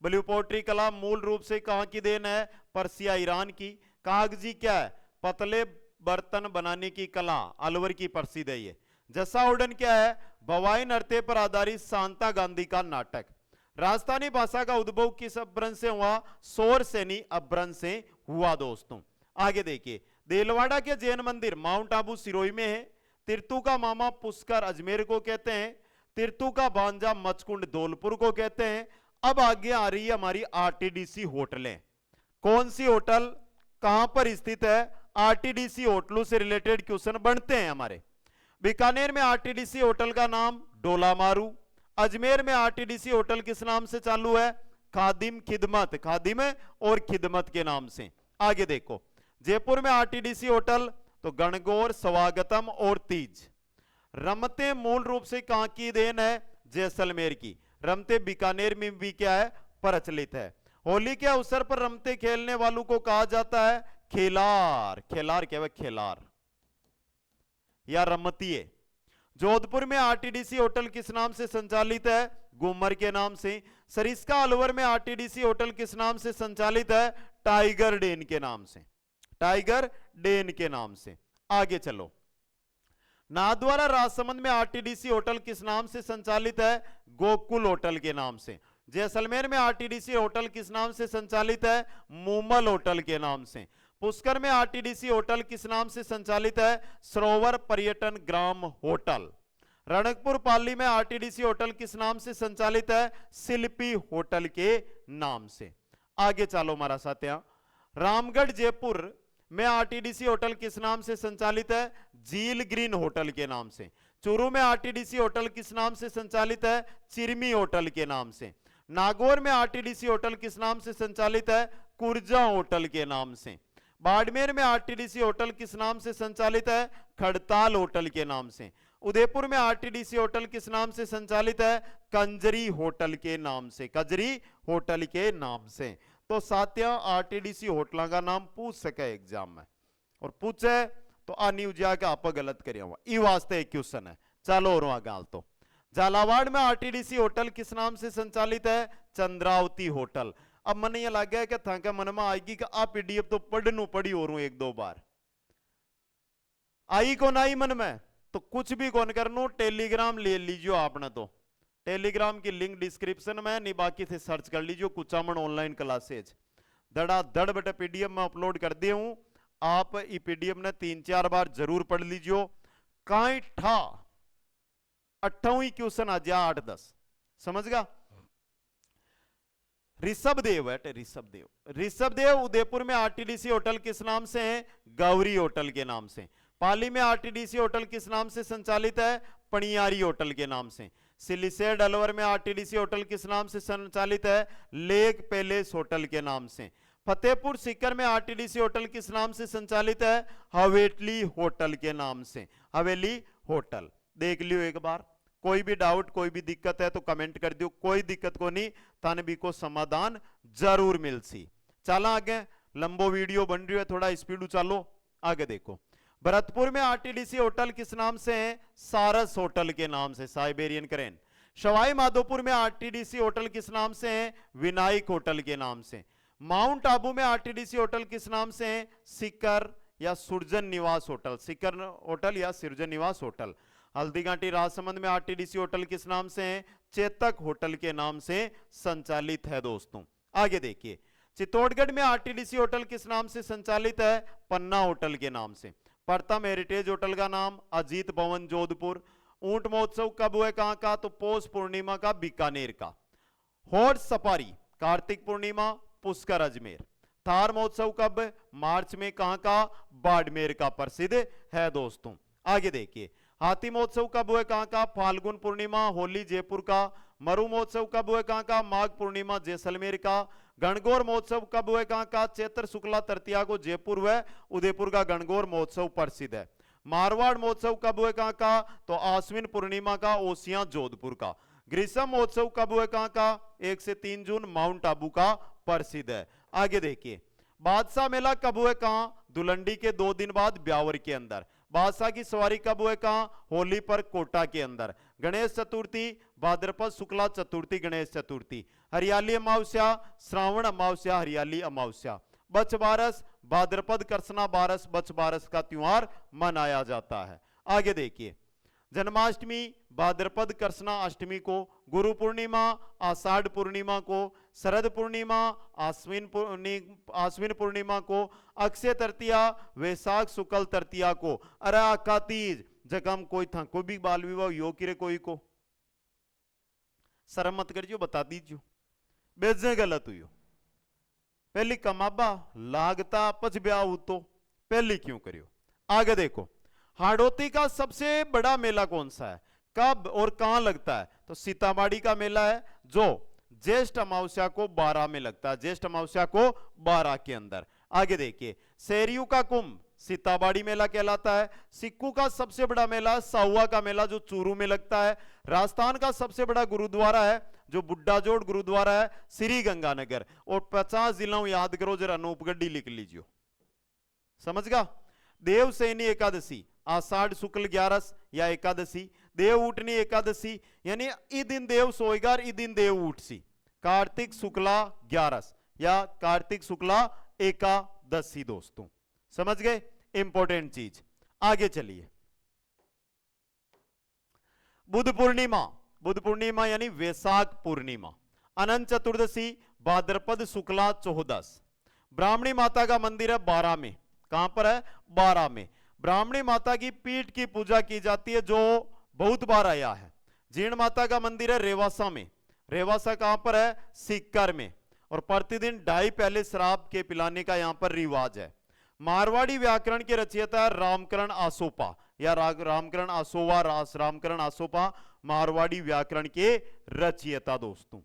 [SPEAKER 1] ब्लू पोट्री कला मूल रूप से कहां की देन है? पर्सिया ईरान की। कागजी क्या है? पतले बर्तन बनाने की कला अलवर की प्रसिद्ध है ये। जसा उड़न क्या है? भवाई नृत्य पर आधारित शांता गांधी का नाटक। राजस्थानी भाषा का उद्भव किस अपभ्रंश से हुआ? सौर सैनी अपभ्रंश से हुआ दोस्तों। आगे देखिए, देलवाड़ा के जैन मंदिर माउंट आबू सिरोही में है। तिरतू का मामा पुष्कर अजमेर को कहते हैं। तिरतू का भांजा मचकुंड धौलपुर को कहते हैं। अब आगे आ रही है हमारी आरटीडीसी होटलें। कौन सी होटल कहां पर स्थित है? आरटीडीसी होटलों से रिलेटेड क्वेश्चन बनते हैं हमारे। बीकानेर में आरटीडीसी होटल का नाम डोलामारू। अजमेर में आरटीडीसी होटल किस नाम से चालू है? खादिम खिदमत, खादिम और खिदमत के नाम से। आगे देखो, जयपुर में आरटीडीसी होटल तो गणगौर, स्वागतम और तीज। रमते मूल रूप से कहां की देन है? जैसलमेर की। रमते बीकानेर में भी क्या है? प्रचलित है। होली के अवसर पर रमते खेलने वालों को कहा जाता है खेलार। खेलार क्या है? खेलार या रमतिये। जोधपुर में आरटीडीसी होटल किस नाम से संचालित है? गुमर के नाम से। सरिस्का अलवर में आरटीडीसी होटल किस नाम से संचालित है? टाइगर डेन के नाम से। टाइगर डेन के नाम से। आगे चलो, नाथद्वारा राजसमंद में आरटीडीसी होटल किस नाम से संचालित है? गोकुल होटल के नाम से। जैसलमेर में आरटीडीसी होटल किस नाम से संचालित है? मूमल होटल के नाम से। पुष्कर में आरटीडीसी होटल किस नाम से संचालित है? सरोवर पर्यटन ग्राम होटल। रणकपुर पाली में आरटीडीसी होटल किस नाम से संचालित है? शिल्पी होटल के नाम से। आगे चलो हमारा साथ यहां, रामगढ़ जयपुर में आरटीडीसी होटल किस नाम से संचालित है? झील ग्रीन होटल के नाम से। चूरू में आरटीडीसी होटल किस नाम से संचालित है? चिरमी होटल के नाम से। नागौर में आरटीडीसी होटल किस नाम से संचालित है? कुर्जा होटल के नाम से। बाड़मेर में आरटीडीसी होटल किस नाम से संचालित है? खड़ताल होटल के नाम से। उदयपुर में आरटीडीसी होटल किस नाम से संचालित है? कंजरी होटल के नाम से। कंजरी होटल के नाम से। तो साथिया आरटीडीसी होटलों का नाम पूछ सके एग्जाम में, और पूछे तो आनी उजिया के आप गलत करिए हुआ ई वास्ते एक क्वेश्चन है। चलो और वहां गाल तो झालावाड़ में आरटीडीसी होटल किस नाम से संचालित है? चंद्रावती होटल। अब मन ये लग गया कि था क्या मन में आएगी कि आप पीडीएफ तो पढ़नू पड़ी और एक दो बार आई कौन आई मन में, तो कुछ भी कौन करनो, टेलीग्राम ले लीजिए आपने, तो टेलीग्राम की लिंक डिस्क्रिप्शन में नहीं, बाकी से सर्च कर लीजिए कुचामन ऑनलाइन क्लासेज, धड़ा धड़ बेटा पीडीएफ में अपलोड कर दिए हूं। आप ये पीडीएफ ने 3-4 बार जरूर पढ़ लीजिए। काई ठा 28 क्वेश्चन आ जा 8-10 समझ गया। ऋषभदेव है, ऋषभदेव उदयपुर में आरटीडीसी होटल किस नाम से है? गौरी होटल के नाम से। पाली में आरटीडीसी होटल किस नाम से संचालित है? पणियारी होटल के नाम से। सिलिसेड अलवर में आरटीडीसी होटल किस नाम से संचालित है? लेक पैलेस होटल के नाम से। फतेहपुर सीकर में आरटीडीसी होटल किस नाम से संचालित है? हवेली होटल के नाम से। हवेली होटल देख लियो एक बार। कोई भी डाउट कोई भी दिक्कत है तो कमेंट कर दियो, कोई दिक्कत को नहीं, थाने भी को समाधान जरूर मिल सी। चला आगे, लंबो वीडियो बन रही है, थोड़ा स्पीड चालो आगे देखो। भरतपुर में आरटीडीसी होटल किस नाम से है? सारस होटल के नाम से, साइबेरियन क्रेन। सवाई माधोपुर में आरटीडीसी होटल किस नाम से है? विनायक होटल के नाम से। माउंट आबू में आरटीडीसी होटल किस नाम से है? सिकर या सुरजन निवास होटल, सिकर होटल या सृजन निवास होटल। हल्दीघाटी राजसमंद में आरटीडीसी होटल किस नाम से है? चेतक होटल के नाम से संचालित है दोस्तों। आगे देखिए, चित्तौड़गढ़ में आरटीडीसी होटल किस नाम से संचालित है? पन्ना होटल के नाम से। प्रथम हेरिटेज होटल का नाम अजीत भवन जोधपुर। ऊंट महोत्सव कब हुआ कहां का? तो पौष पूर्णिमा का बीकानेर का। Horse safari Kartik Purnima Pushkar Ajmer. थार महोत्सव कब? मार्च में कहां का? बाड़मेर का प्रसिद्ध है दोस्तों। आगे देखिए, हाथी महोत्सव कब हुआ कहां का? फाल्गुन पूर्णिमा होली जयपुर का। मरु महोत्सव कब हुआ कहां का? माघ पूर्णिमा जैसलमेर का। गणगौर महोत्सव कब हुआ कहां का? चैत्र शुक्ला तृतीया को जयपुर हुआ, उदयपुर का गणगौर महोत्सव प्रसिद्ध है। मारवाड़ महोत्सव कब हुआ कहां का? तो आश्विन पूर्णिमा का, ओसियां जोधपुर का। ग्रीष्म महोत्सव कब हुआ कहां का? 1 से 3 जून माउंट आबू का प्रसिद्ध है। आगे देखिए, बादशाह मेला कब हुआ कहां? दुलंडी के 2 दिन बाद ब्यावर के अंदर। बादशाह की सवारी कब हुए कहां? होली पर कोटा के अंदर। गणेश चतुर्थी भाद्रपद शुक्ला चतुर्थी गणेश चतुर्थी। हरियाली अमावस्या श्रावण अमावस्या हरियाली अमावस्या। बच बारस भाद्रपद कृष्णा बारस बच बारस का त्योहार मनाया जाता है। आगे देखिए, जन्माष्टमी भाद्रपद कृष्णा अष्टमी को, गुरु पूर्णिमा आषाढ़ पूर्णिमा को, शरद पूर्णिमा आश्विन पूर्णिमा को, अक्षय तृतीया वैशाख शुक्ल तृतीया को। अरे आका तीज जगम कोई था कोई भी बाल विवाह यो किरे कोई को शर्म मत करियो, बता दीजियो बेजे गलत हुई पहली कमाबा लागता पच ब्याह हो तो पहली क्यों करियो। आगे देखो, हाड़ौती का सबसे बड़ा मेला कौन सा है, कब और कहां लगता है? तो सीतामढ़ी का मेला है जो ज्येष्ठ अमावस्या को 12 में लगता है, ज्येष्ठ अमावस्या को 12 के अंदर। आगे देखिए, शेरियों का कुंभ सीताबाड़ी मेला कहलाता है। सिक्कू का सबसे बड़ा मेला साहुआ का मेला जो चूरू में लगता है। राजस्थान का सबसे बड़ा गुरुद्वारा है जो बुड्ढा जोड़ गुरुद्वारा है श्री गंगानगर। और 50 जिलों याद करो जरा, नूपगढ़ी लिख लीजिए, समझ गा। देवसेनी एकादशी आषाढ़ शुक्ल 11 या एकादशी। देव उठनी एकादशी यानी ई दिन देव सोएगा ई दिन देव उठसी। कार्तिक शुक्ला 11 या कार्तिक शुक्ला एकादशी दोस्तों, समझ गए इंपॉर्टेंट चीज। आगे चलिए, बुद्ध पूर्णिमा यानी वैशाख पूर्णिमा। अनंत चतुर्दशी भाद्रपद शुक्ला 14। ब्राह्मणी माता का मंदिर है 12 में। कहां पर है? 12 में। ब्राह्मणी माता की पीठ की पूजा की जाती है जो बहुत बार आया है। जीर्ण माता का मंदिर है रेवासा में। रेवासा कहां पर है? सीकर में। और प्रतिदिन 2.5 प्याले शराब के पिलाने का यहां पर रिवाज है। मारवाड़ी व्याकरण के रचयिता रामकरण आसोपा या रामकरण आसोवा रामकरण आसोपा मारवाड़ी व्याकरण के रचयिता दोस्तों।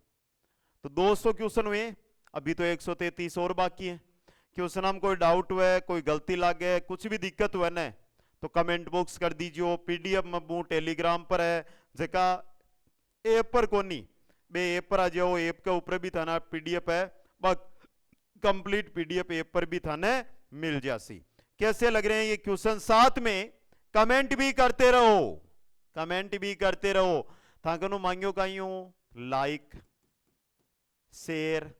[SPEAKER 1] तो 200 क्वेश्चन हुए, अभी तो 133 और बाकी है। क्वेश्चन हम कोई डाउट हुआ, कोई गलती लगे, कुछ भी दिक्कत हुआ ना तो कमेंट बॉक्स कर दीजिए। पीडीएफ में टेलीग्राम पर है जका ऐप पर कोनी बे ऐप पर आ जाओ, ऐप के ऊपर भी थाना पीडीएफ है। कंप्लीट पीडीएफ ऐप पर भी थाने मिल जासी। कैसे लग रहे हैं ये क्वेश्चन? साथ में कमेंट भी करते रहो, कमेंट भी करते रहो। थाकनु मांगियो काइयो लाइक, शेयर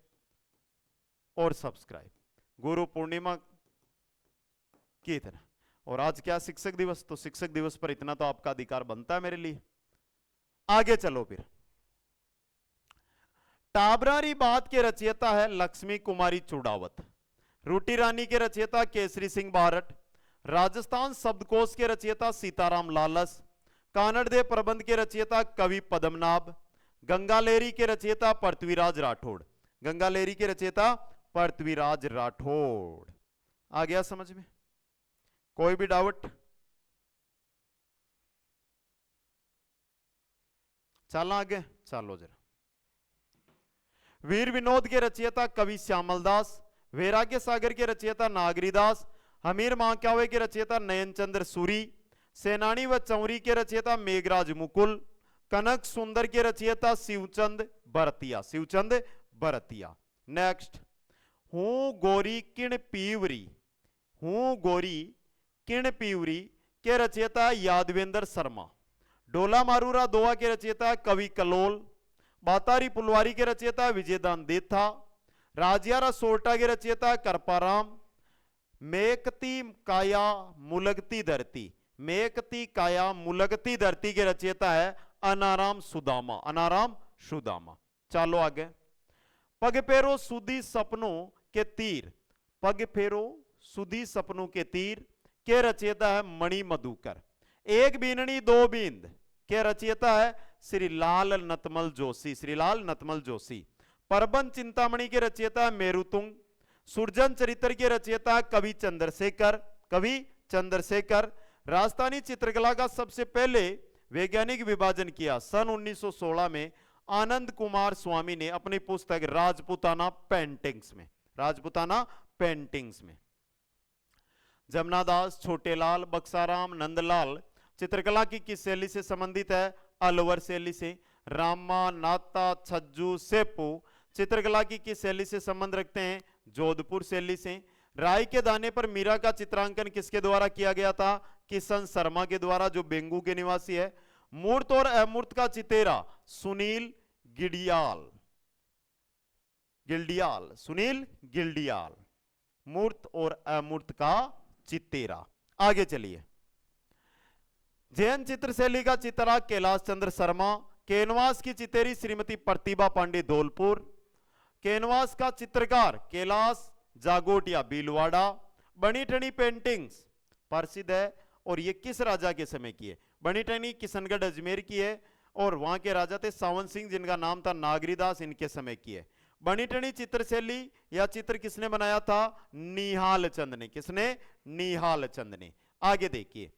[SPEAKER 1] और सब्सक्राइब। गुरु पूर्णिमा की तरह। और आज क्या शिक्षक दिवस, तो शिक्षक दिवस पर इतना तो आपका अधिकार बनता है मेरे लिए। आगे चलो फिर। टाबरारी बात के रचयिता है लक्ष्मी कुमारी चुड़ावत। रूटी रानी के रचयिता केसरी सिंह बारट। राजस्थान शब्दकोश के रचयिता सीताराम लालस। कानड़ देव प्रबंध के रचयिता कवि पद्मनाभ। गंगालेरी के रचयिता पृथ्वीराज राठौड़। गंगालेरी के रचयिता पृथ्वीराज राठौड़। आ गया समझ में? कोई भी डाउट? चल आगे, चलो जरा। वीर विनोद के रचयिता कवि श्यामल दास। वैराग्य सागर के रचयिता नागरीदास। हमीर महाकाव्य के रचयिता नयन चंद्र सूरी। सेनानी व चौरी के रचयिता मेघराज मुकुल। कनक सुंदर के रचयिता शिवचंद भरतिया। शिवचंद भरतिया। नेक्स्ट। हूं गोरी किण पीवरी। हूं गोरी किण पीवरी के रचयिता यादवेंद्र शर्मा। डोला मारूरा दोआ के रचयिता कवि कलोल। बातारी पुलवारी के रचयिता विजयदान देथा। राजियारा सोरठा के रचयिता करपाराम। मेकती काया मुलगती धरती। मेकती काया मुलगती धरती के रचयिता है अनाराम सुदामा। अनाराम सुदामा। चलो आगे। पग फेरो सुधी सपनों के तीर। पग फेरो सुधी सपनों के तीर के रचयिता है मणि मधुकर। एक बीननी दो बींद के रचयिता है श्रीलाल नतमल जोशी। श्रीलाल नतमल जोशी। परबन चिंतामणि के रचयिता है मेरुतुंग। सुरजन चरित्र के रचयिता कवि चंद्रशेखर। कवि चंद्रशेखर। राजस्थानी चित्रकला का सबसे पहले वैज्ञानिक विभाजन किया सन 1916 में आनंद कुमार स्वामी ने अपनी पुस्तक राजपुताना पेंटिंग्स में। राजपुताना पेंटिंग्स में। जमनादास, छोटेलाल, बक्साराम, नंदलाल चित्रकला की किस शैली से संबंधित है? अलवर शैली से। रामा, नाता, छज्जू, सेपू चित्रकला की किस शैली से संबंध रखते हैं? जोधपुर शैली से। राई के दाने पर मीरा का चित्रांकन किसके द्वारा किया गया था? किशन शर्मा के द्वारा, जो बेंगू के निवासी है। मूर्त और अमूर्त का चितेरा सुनील गिडियाल। गिल्डियाल। सुनील गिल्डियाल। मूर्त और अमूर्त का चितेरा। आगे चलिए। जैन चित्र शैली का चित्रा कैलाश चंद्र शर्मा। कैनवास की चितेरी श्रीमती प्रतिभा पांडे धौलपुर। कैनवास का चित्रकार कैलाश जागोटिया भीलवाड़ा। बनी ठनी पेंटिंग्स प्रसिद्ध है और ये किस राजा के समय की है? बनी ठनी किशनगढ़ अजमेर की है और वहां के राजा थे सावन सिंह जिनका नाम था नागरीदास, इनके समय की है। बनी ठनी चित्रशैली या चित्र किसने बनाया था? निहाल चंद ने। किसने? निहाल चंद ने। आगे देखिए।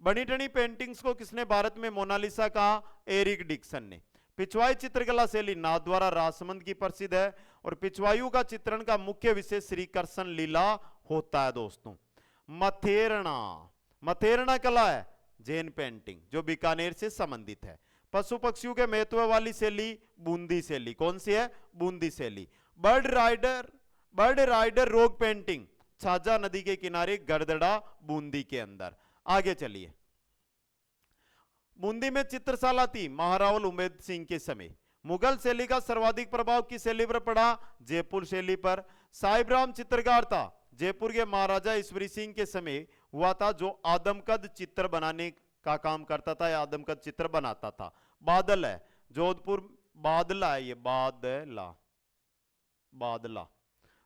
[SPEAKER 1] बनी ठनी पेंटिंग्स को किसने भारत में मोनालिसा कहा? एरिक डिक्सन ने। पिछवाई चित्रकला शैली नाथद्वारा राजसमंद की प्रसिद्ध है और पिछवायु का चित्रण का मुख्य विषय श्री कृष्ण लीला होता है दोस्तों। मथेरना। मथेरना कला है जैन पेंटिंग जो बीकानेर से संबंधित है। पशु पक्षियों के महत्व वाली शैली बूंदी शैली। कौन सी है? बूंदी शैली। बर्ड राइडर रोग पेंटिंग छाजा नदी के किनारे गड़दड़ा बूंदी के अंदर। आगे चलिए। बूंदी में चित्रशाला थी महारावल उमेद सिंह के समय। मुगल शैली का सर्वाधिक प्रभाव किस शैली पर पड़ा? जयपुर शैली पर। साहिबराम चित्रकार था जयपुर के महाराजा ईश्वरी सिंह के समय हुआ था, जो आदमकद चित्र बनाने का काम करता था या आदमकद चित्र बनाता था। बादल है जोधपुर। बादला है ये। बादला। बादला।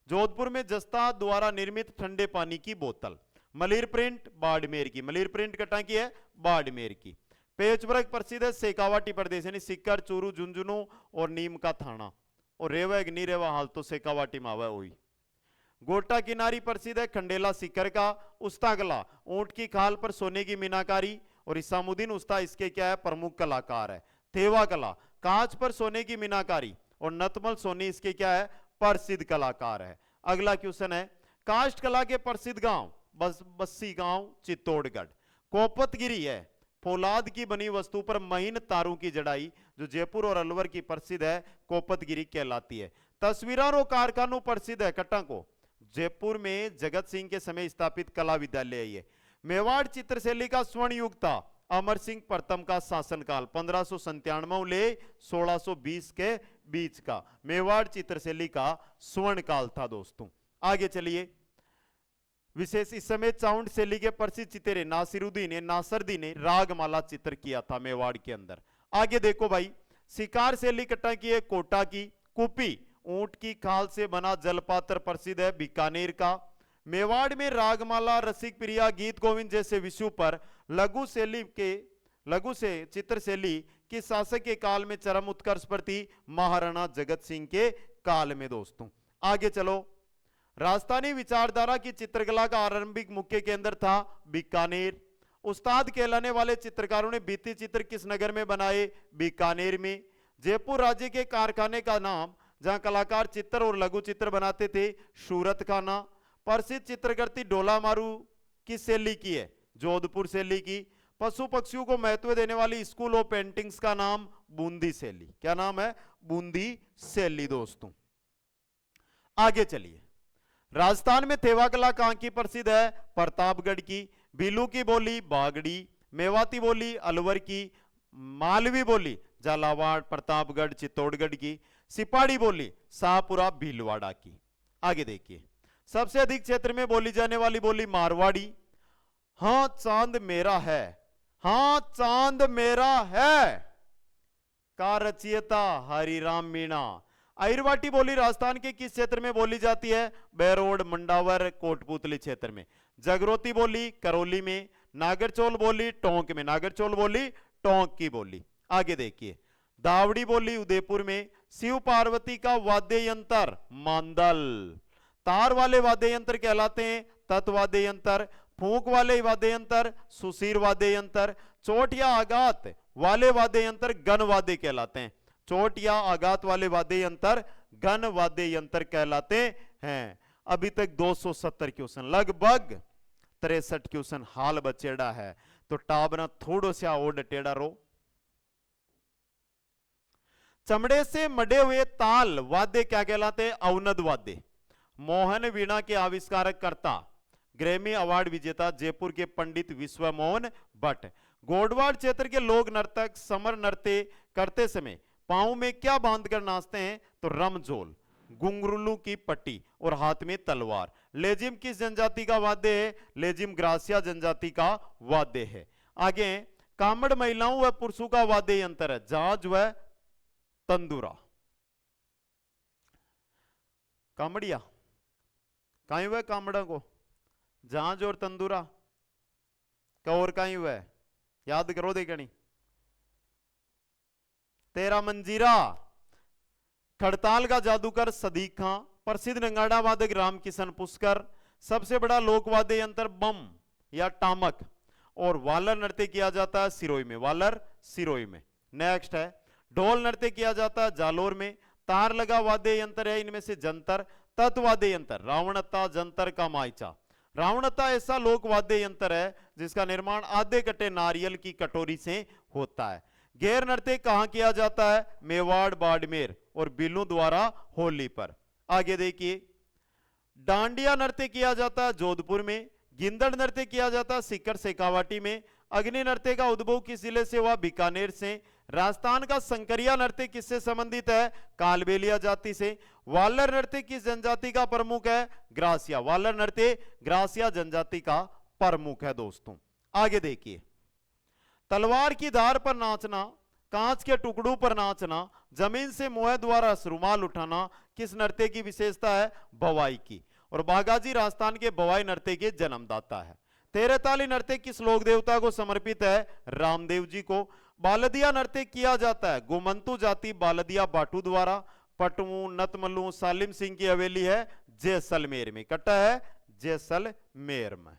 [SPEAKER 1] जोधपुर में जस्ता द्वारा निर्मित ठंडे पानी की बोतल। मलिर प्रिंट बाड़मेर की। मलिर प्रिंट कटा की है बाड़मेर की। पेचवर्क प्रसिद्ध है शेखावाटी प्रदेश यानी सिक्कर, चूरू, झुंझुनू और नीम का थाना। और रेवा एक नहीं रेवा हाल तो शेखावाटी में आवा हुई। गोटा किनारी प्रसिद्ध है खंडेला सिक्कर का। उस्ता कला ऊंट की खाल पर सोने की मीनाकारी और इसामुद्दीन उस्ता इसके क्या है? प्रमुख कलाकार है। थेवा कला कांच पर सोने की मीनाकारी और नतमल सोनी इसके क्या है? प्रसिद्ध कलाकार है। अगला क्वेश्चन है काष्ठ कला के प्रसिद्ध गांव बस्सी गांव चित्तौड़गढ़। कोपतगिरी है फौलाद की बनी वस्तु पर महीन तारों की जड़ाई जो जयपुर और अलवर की प्रसिद्ध है कोपतगिरी कहलाती है। तस्वीरों और कारखानों प्रसिद्ध है कट्टा को। जयपुर में जगत सिंह के समय स्थापित कला विद्यालय है ये। मेवाड़ चित्रशैली का स्वर्ण युग था अमर सिंह प्रथम का शासनकाल 1597 ले 1620 के बीच का मेवाड़ चित्रशैली का स्वर्ण काल था दोस्तों। आगे चलिए, विशेष इस समय चाउंड शैली के प्रसिद्ध चित्रे नासरदी ने रागमाला चित्र किया था मेवाड़ के अंदर। आगे देखो भाई, शिकार शैली कट्टा की है कोटा की। कुपी ऊंट की खाल से बना जलपात्र प्रसिद्ध है बीकानेर का। मेवाड़ में रागमाला, रसिक प्रिया, गीत गोविंद जैसे विषयों पर लघु से चित्रशैली की शासक के काल में चरम उत्कर्ष पर थी महाराणा जगत सिंह के काल में दोस्तों। आगे चलो, राजस्थानी विचारधारा की चित्रकला का आरंभिक मुख्य केंद्र था बीकानेर। उस्ताद कहलाने वाले चित्रकारों ने भित्ति चित्र किस नगर में बनाए? बीकानेर में। जयपुर राज्य के कारखाने का नाम जहां कलाकार चित्र और लघु चित्र बनाते थे सूरत खाना। प्रसिद्ध चित्रकृति डोला मारू की शैली की है, जोधपुर शैली की। पशु पक्षियों को महत्व देने वाली स्कूल ऑफ पेंटिंग्स का नाम बूंदी शैली। क्या नाम है? बूंदी शैली दोस्तों। आगे चलिए, राजस्थान में थेवा कला कहां की प्रसिद्ध है? प्रतापगढ़ की। बीलू की बोली बागड़ी, मेवाती बोली अलवर की, मालवी बोली झालावाड़, प्रतापगढ़, चित्तौड़गढ़ की, सिपाड़ी बोली शाहपुरा, भीलवाड़ा की। आगे देखिए, सबसे अधिक क्षेत्र में बोली जाने वाली बोली मारवाड़ी। हां चांद मेरा है, हां चांद मेरा है का रचयिता हरिराम मीणा। आयरवाटी बोली राजस्थान के किस क्षेत्र में बोली जाती है? बैरोड, मंडावर, कोटपुतली क्षेत्र में। जगरोती बोली करौली में। नागरचौल बोली टोंक में। नागरचौल बोली टोंक की बोली। आगे देखिए, दावड़ी बोली उदयपुर में। शिव पार्वती का वाद्य यंत्र मांदल। तार वाले वाद्य यंत्र कहलाते हैं तत्वाद्य यंत्र। फूंक वाले वाद्य यंत्र सुशीर वाद्य यंत्र। चोट या आघात वाले वाद्य यंत्र गण वाद्य कहलाते हैं। चोट या आघात वाले वाद्य यंत्र गण वाद्य यंत्र कहलाते हैं। अभी तक 270 क्वेश्चन, लगभग 63 क्वेश्चन हाल बचेड़ा है, तो टाबना थोड़ो सा और टेढ़ा रो। चमड़े से मढ़े हुए ताल वाद्य क्या कहलाते? अवनद वाद्य। मोहन वीणा के आविष्कारक करता, ग्रैमी अवार्ड विजेता जयपुर के पंडित विश्वमोहन भट्ट। गोडवाड़ क्षेत्र के लोक नर्तक समर नृत्य करते समय पांव में क्या बांधकर नाचते हैं? तो रमझोल, घुंघरूलू की पट्टी और हाथ में तलवार। लेजिम किस जनजाति का वाद्य है? लेजिम ग्रासिया जनजाति का वाद्य है। आगे, कामड़ महिलाओं व पुरुषों का वाद्य यंत्र है झांझ व तंदूरा। कामड़िया कहीं हुआ कामड़ा को? झांझ और तंदूरा का और कहीं हुआ? याद करो देखनी। तेरा मंजीरा, खड़ताल का जादूगर सदीक खां, प्रसिद्ध नंगाड़ा वादक रामकिशन पुष्कर, सबसे बड़ा लोकवाद्य यंत्र बम या टामक, और वालर नृत्य किया जाता है सिरोही में। वालर सिरोही में। नेक्स्ट है, ढोल नृत्य किया जाता है जालोर में। तार लगा वाद्य यंत्र है इनमें से जंतर। तत्वाद्य यंत्र रावणत्ता, जंतर का माइचा। रावणत्ता ऐसा लोक वाद्य यंत्र है जिसका निर्माण आधे कटे नारियल की कटोरी से होता है। गैर नृत्य कहां किया जाता है? मेवाड़, बाड़मेर और बिल्लू द्वारा होली पर। आगे देखिए, डांडिया नृत्य किया जाता है जोधपुर में। गिंदड़ नृत्य किया जाता है सीकर शेखावाटी में। अग्नि नृत्य का उद्भव किस जिले से हुआ? बीकानेर से। राजस्थान का संकरिया नृत्य किससे संबंधित है? कालबेलिया जाति से। वालर नृत्य किस जनजाति का प्रमुख है? ग्रासिया। वालर नृत्य ग्रासिया जनजाति का प्रमुख है दोस्तों। आगे देखिए, तलवार की धार पर नाचना, कांच के टुकड़ों पर नाचना, जमीन से मोह द्वारा रुमाल उठाना किस नृत्य की विशेषता है? भवाई की। और बागाजी राजस्थान के भवाई नृत्य के जन्मदाता है। तेरताली नृत्य किस लोक देवता को समर्पित है? रामदेव जी को। बालदिया नृत्य किया जाता है गोमंतु जाति बालदिया बाटू द्वारा। पटवू, नतमलू, सालिम सिंह की हवेली है जैसलमेर में। कट्टा है जैसलमेर में।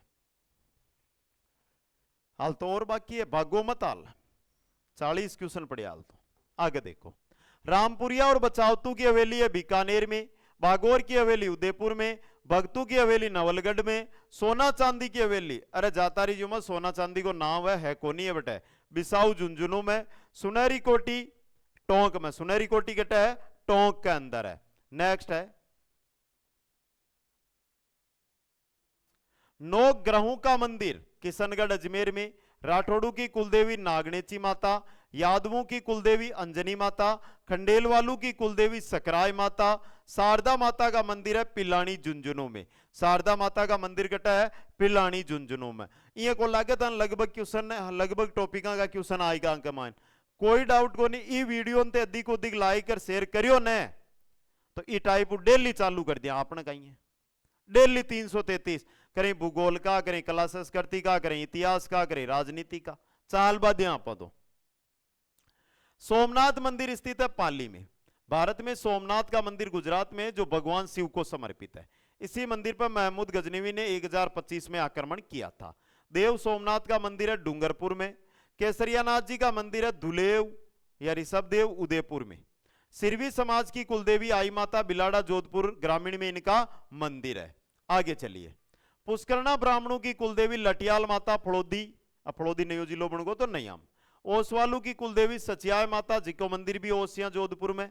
[SPEAKER 1] हाल तो और बाकी है, भागो मत हाल। 40 क्वेश्चन पड़े हाल तो। आगे देखो, रामपुरिया और बचावतू की हवेली है बीकानेर में। बागोर की हवेली उदयपुर में। भगतू की हवेली नवलगढ़ में। सोना चांदी की हवेली, अरे जातारी जो में सोना चांदी को नाम है कोनी है बेटा, बिसाऊ झुंझुनू में। सुनहरी कोटी टोंक में। सुनहरी कोटी कटा है टोंक के अंदर है। नेक्स्ट है 9 ग्रहों का मंदिर किशनगढ़ अजमेर में। राठौड़ों की कुलदेवी नागणेची माता, यादवों की कुलदेवी अंजनी माता, खंडेलवालों की कुलदेवी सकराय माता, शारदा माता का मंदिर है पिलानी झुंझुनू में। शारदा माता का मंदिर कटा है पिलानी झुंझुनू में। ये को लागत लगभग क्वेश्चन लगभग टॉपिका का क्वेश्चन आएगा अंक मान, कोई डाउट को नहीं। ई वीडियो ने अधिक अधिक लाइक और शेयर करियो ने तो ई टाइप डेली चालू कर दिया आपने कहीं है। डेली 333 करें भूगोल का, करें कला संस्कृति का, करें इतिहास का, करें राजनीति का, चाल बाद आप दो। सोमनाथ मंदिर स्थित है पाली में। भारत में सोमनाथ का मंदिर गुजरात में जो भगवान शिव को समर्पित है। इसी मंदिर पर महमूद गजनवी ने 1025 में आक्रमण किया था। देव सोमनाथ का मंदिर है डूंगरपुर में। केसरियानाथ जी का मंदिर है धुलेव या ऋषभदेव उदयपुर में। सिरवी समाज की कुलदेवी आई माता बिलाड़ा जोधपुर ग्रामीण में इनका मंदिर है। आगे चलिए, पुष्करणा ब्राह्मणों की कुलदेवी लटियाल माता फड़ोदी, फड़ोदी नयो जिलो बन गो तो नहीं आम। ओसवालू की कुलदेवी सचियाय माता जी को मंदिर भी ओसिया जोधपुर में।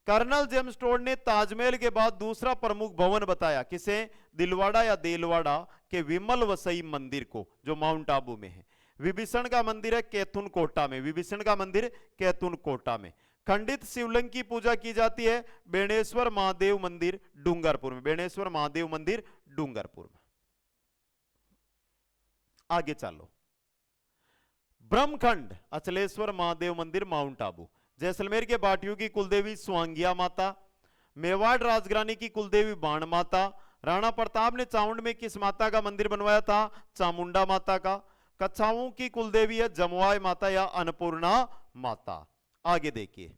[SPEAKER 1] कर्नल जेम्स टोड ने ताजमहल के बाद दूसरा प्रमुख भवन बताया किसे? दिलवाड़ा या देलवाड़ा के विमल वसई मंदिर को जो माउंट आबू में है। विभीषण का मंदिर है कैथुन कोटा में। विभीषण का मंदिर कैथुन कोटा में। खंडित शिवलिंग की पूजा की जाती है बेणेश्वर महादेव मंदिर डूंगरपुर में। बेणेश्वर महादेव मंदिर डूंगरपुर में। आगे चलो, ब्रह्मखंड अचलेश्वर महादेव मंदिर माउंट आबू। जैसलमेर के बाटियों की कुलदेवी स्वांगिया माता। मेवाड़ राजग्रानी की कुलदेवी बाण माता। राणा प्रताप ने चामुंड में किस माता का मंदिर बनवाया था? चामुंडा माता का। कच्छाओं की कुलदेवी है जमुआय माता या अन्नपूर्णा माता। आगे देखिए,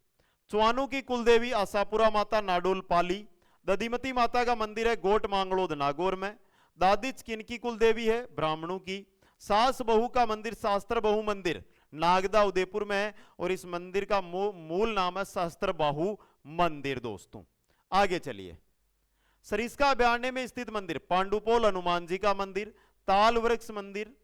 [SPEAKER 1] चौहानों की कुलदेवी आशापुरा माता नाडोल पाली। दधिमती माता का मंदिर है गोट मांगड़ोद नागौर में। दादिच किनकी कुलदेवी है? ब्राह्मणों की। सास बहू का मंदिर शास्त्र बहु मंदिर नागदा उदयपुर में है और इस मंदिर का मूल नाम है सहस्त्र बाहु मंदिर। दोस्तों आगे चलिए, सरिस्का अभयारण्य में स्थित मंदिर पांडुपोल हनुमान जी का मंदिर, ताल वृक्ष मंदिर,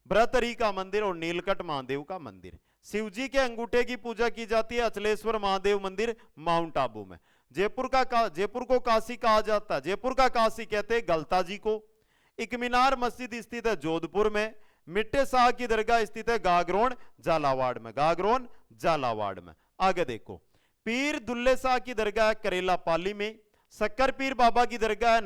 [SPEAKER 1] भ्रतरी का मंदिर और नीलकंठ महादेव का मंदिर। शिवजी के अंगूठे की पूजा की जाती है अचलेश्वर महादेव मंदिर माउंट आबू में। जयपुर को काशी कहा जाता है। जयपुर का काशी कहते हैं गलता जी को। एक मीनार मस्जिद स्थित है जोधपुर में। मिट्टे शाह की दरगाह स्थित है गागरोन झालावाड़ में। गागरोन झालावाड़ में। आगे देखो, पीर दुल्ले शाह की दरगाह करेला पाली में। शक्कर पीर बाबा की दरगाह है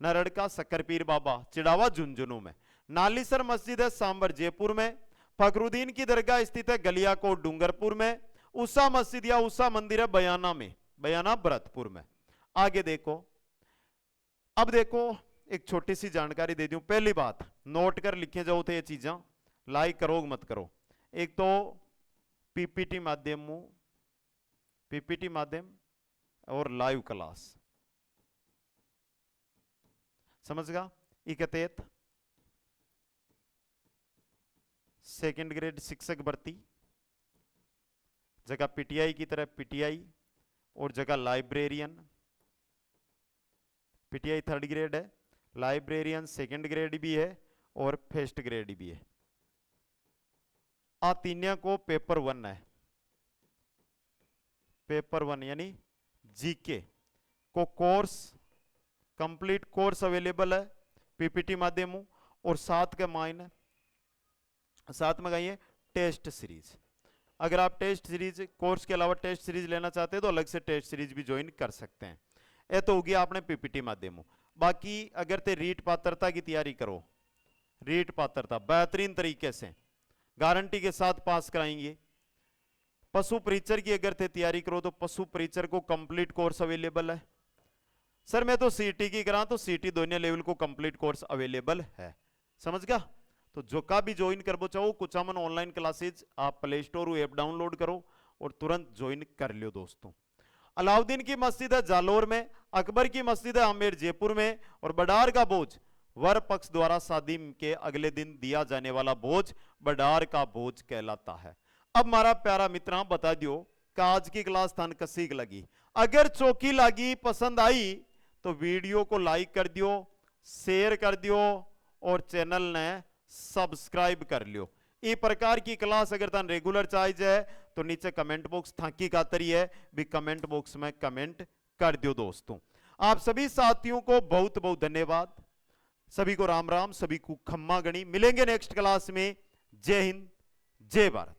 [SPEAKER 1] नरड़ का शक्कर पीर बाबा चिड़ावा झुंझुनू में। नालीसर मस्जिद है सांबर जयपुर में। फखरुद्दीन की दरगाह स्थित है गलियाकोट डूंगरपुर में। उषा मस्जिद या उषा मंदिर है बयाना में, बयाना भरतपुर में। आगे देखो, अब देखो एक छोटी सी जानकारी दे दूं। पहली बात, नोट कर लिखे जाओ तो ये चीजा लाइक करो मत करो। एक तो पीपीटी माध्यम और लाइव क्लास समझगा। 31 सेकंड ग्रेड शिक्षक भर्ती, जगह पीटीआई की तरह पीटीआई और जगह लाइब्रेरियन। पीटीआई 3rd ग्रेड है, लाइब्रेरियन 2nd ग्रेड भी है और 1st ग्रेड भी है। आ तीनों को पेपर 1 है। पेपर 1 यानी जीके को कोर्स कंप्लीट कोर्स अवेलेबल है पीपीटी माध्यम और साथ में गई है टेस्ट सीरीज। अगर आप टेस्ट सीरीज कोर्स के अलावा टेस्ट सीरीज लेना चाहते हैं तो अलग से टेस्ट सीरीज भी ज्वाइन कर सकते हैं। ये तो होगी आपने पीपीटी माध्यम। बाकी अगर ते रीट पात्रता की तैयारी करो, रीट पात्रता बेहतरीन तरीके से गारंटी के साथ पास कराएंगे। पशु परीक्षर की अगर ते तैयारी करो तो पशु परीक्षर को कंप्लीट कोर्स अवेलेबल है। सर मैं तो सीटी की करा तो सीटी दोनों लेवल को कंप्लीट कोर्स अवेलेबल है। समझ गया? तो जो का भी ज्वाइन करबो चाहो कुचामन ऑनलाइन क्लासेज आप प्ले स्टोर ऐप डाउनलोड करो और तुरंत ज्वाइन कर लियो। दोस्तों अलाउद्दीन की मस्जिद है जालोर में। अकबर की मस्जिद है आमेर जयपुर में। और बडार का बोझ वर पक्ष द्वारा शादी के अगले दिन दिया जाने वाला बोझ बडार का बोझ कहलाता है। अब मारा प्यारा मित्रा बता दियो कि आज की क्लास थान कसी लगी। अगर चौकी लगी पसंद आई तो वीडियो को लाइक कर दियो, शेयर कर दियो और चैनल ने सब्सक्राइब कर लियो। ई प्रकार की क्लास अगर तन रेगुलर चाहिए तो नीचे कमेंट बॉक्स थाकी खातरी है भी कमेंट बॉक्स में कमेंट कर दियो दोस्तों। आप सभी साथियों को बहुत बहुत धन्यवाद, सभी को राम राम, सभी को खम्मा गणी। मिलेंगे नेक्स्ट क्लास में। जय हिंद, जय भारत।